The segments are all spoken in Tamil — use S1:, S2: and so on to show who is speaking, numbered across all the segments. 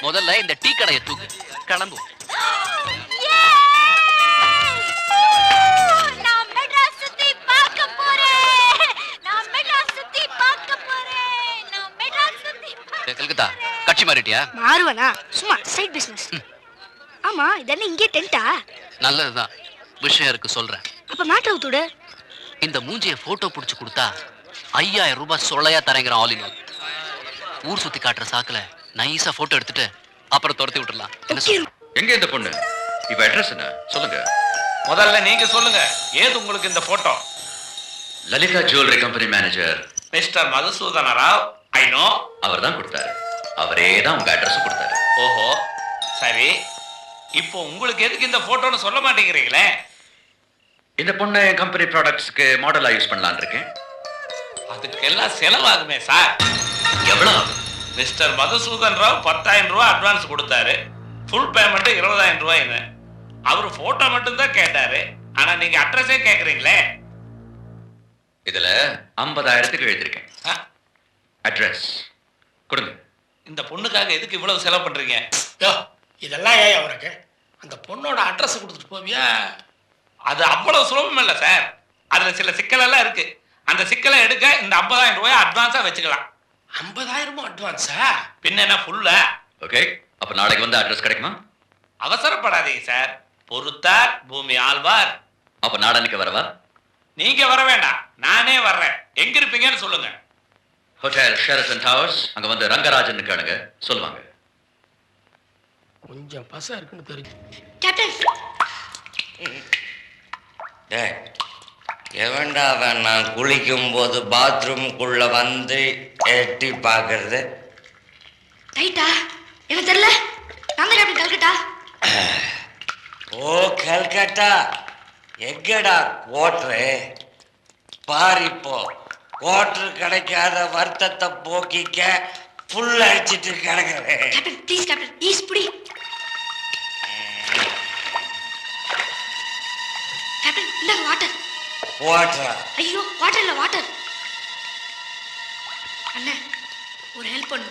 S1: முதல்ல இந்த டீ கடையை தூக்கு, கிளம்புவோம். கல்கத்தா கட்சி மாறிட்டியா?
S2: மாறுவனா? சும்மா சைட் பிசினஸ். ஆமா, இதெல்லாம் இங்கே டென்ட்டா?
S1: நல்லதுதான், விஷயம் இருக்கு சொல்றேன்.
S2: அப்ப மேட்டர் விட்டுடு.
S1: இந்த மூஞ்சிய போட்டோ புடிச்சு கொடுத்தா 5000 ரூபாய் சொலையா தரங்கிறான் ஆல் இன் ஆல். ஊர் சுத்தி காட்டுற சாக்குல நைஸா போட்டோ எடுத்துட்டு அப்புறம் துரத்தி விட்டுறலாம். என்ன சொல்ற?
S3: எங்க இந்த பொண்ணு? இப்ப அட்ரஸ் என்ன சொல்லுங்க.
S4: முதல்ல நீங்க சொல்லுங்க, ஏது உங்களுக்கு இந்த photo?
S3: Lalitha jewellery company manager
S4: mister Madhusudhana Rao. I know.
S3: அவர் தான் கொடுத்தாரு. அவரே தான் உங்க அட்ரஸ் கொடுத்தாரு.
S4: ஓஹோ, சரி. இப்போ உங்களுக்கு எதுக்கு இந்த போட்டோன்னு சொல்ல மாட்டேங்கிறீங்களே?
S3: இந்த பொண்ணு கம்பெனி ப்ராடக்ட்ஸ்க்கு மாடலா யூஸ் பண்ணலாம்னு இருக்கேன்.
S4: அதுக்கெல்லாம் செலவாகுமே சார்.
S3: எவ்வளவு?
S4: மிஸ்டர் மதுசூதன் ராவ் 10,000 ரூபாய் அட்வான்ஸ் கொடுத்தாரு. Full payment 20,000 ரூபாய்னு. அவரு போட்டோ மட்டும் தான் கேட்டாரு. ஆனா நீங்க அட்ரஸே கேக்குறீங்களே.
S3: இதுல 50,000க்கு எழுதிருக்கேன். அட்ரஸ் கொடுங்க.
S4: இந்த பொண்ணுக்காக எதுக்கு இவ்வளவு செலவு பண்றீங்க?
S5: இதெல்லாம் ஏன் அவனுக்கு? அந்த பொண்ணோட அட்ரஸ் கொடுத்துட்டு போவியா?
S4: அது அவ்வளவு சுலபம் இல்ல சார். அதுல சில சிக்கல் எல்லாம் இருக்கு. அந்த சிக்கலை எடுக்க இந்த 50,000 ரூபாய் அட்வான்ஸா வச்சுக்கலாம்.
S5: 50,000 அட்வான்ஸா?
S4: பின்ன என்ன ஃபுல்லா?
S3: ஓகே, அப்ப நாளைக்கு வந்து அட்ரஸ் கிடைக்குமா?
S4: அவசரப்படாதீங்க சார். பொறுத்தார் பூமி ஆழ்வார்.
S3: அப்ப நாளைக்கு வரவா?
S4: நீங்க வர வேண்டாம், நானே வர்றேன். எங்க இருப்பீங்கன்னு சொல்லுங்க.
S3: Hotel Sheraton towers. அங்க வந்து ரங்கராஜன் கேளுங்க, சொல்லுவாங்க.
S5: கொஞ்சம் பச இருக்குன்னு தெரியும்.
S2: கேப்டன்,
S6: எவன்டா அவன் நான் குளிக்கும் போது பாத்ரூமுக்குள்ள வந்து எட்டி பார்க்கறது?
S2: ரைட்டா? எனக்கு தெரியல. நான் தான் கேப்டன் கல்கட்டா.
S6: ஓ கல்கட்டா, எங்கடா கோட்ரு? பாரிப்போ கோட்ரு கிடைக்காத வருத்தத்தை போக்கிக்க புல் அடிச்சிட்டு கிடக்குறேன்.
S2: கேப்டன் ப்ளீஸ் கேப்டன், ப்ளீஸ் புடி. கேப்டன் இந்தாங்க வாட்டர்.
S6: வாட்டரா?
S2: ஐயோ வாட்டர் இல்ல வாட்டர். அண்ணா ஒரு ஹெல்ப் பண்ணு.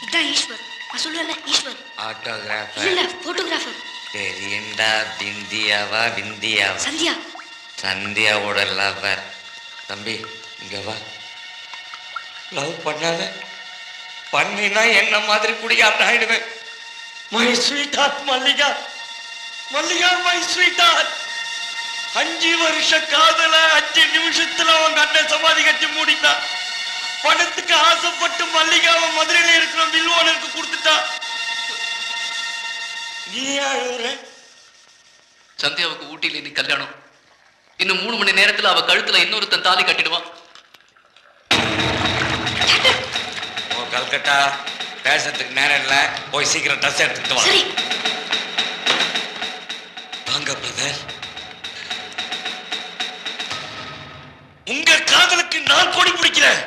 S2: இதான் ஈஸ்வர். நான் சொல்லுவேன்ல ஈஸ்வர்.
S6: ஆட்டோகிராஃபர்
S2: இல்ல போட்டோகிராஃபர்.
S6: தெரியுண்டா. பிந்தியாவா? விந்தியாவா?
S2: சந்தியா.
S6: சந்தியாவோட லவர். தம்பி இங்க வா. லவ் பண்ணாத, பண்ணினா என்ன மாதிரி குடியார் ஆயிடுவேன். My sweetheart Mallika, Mallika my sweetheart. 5 வருஷ காதல 5 நிமிஷத்துல அவங்க அண்ணன் சமாதி கட்டி மூடிட்டான். பணத்துக்கு ஆசைப்பட்டு மல்லிகாவை மதுரையில இருக்கிற மில்வானருக்கு கொடுத்துட்டான். நீ அழுகுற?
S1: சந்தியாவுக்கு ஊட்டியில இன்னைக்கு கல்யாணம். இன்னும் 3 மணி நேரத்துல அவ கழுத்துல இன்னொருத்தன் தாலி கட்டிடுவான்.
S6: ஓ கல்கட்டா, பேசுறதுக்கு நேரம் இல்ல. போய் சீக்கிரம் ட்ரெஸ் எடுத்துட்டு வா.
S2: சரி.
S6: வாங்க பிரதர். உங்க காதலுக்கு நான் கொடி பிடிக்கிறேன்.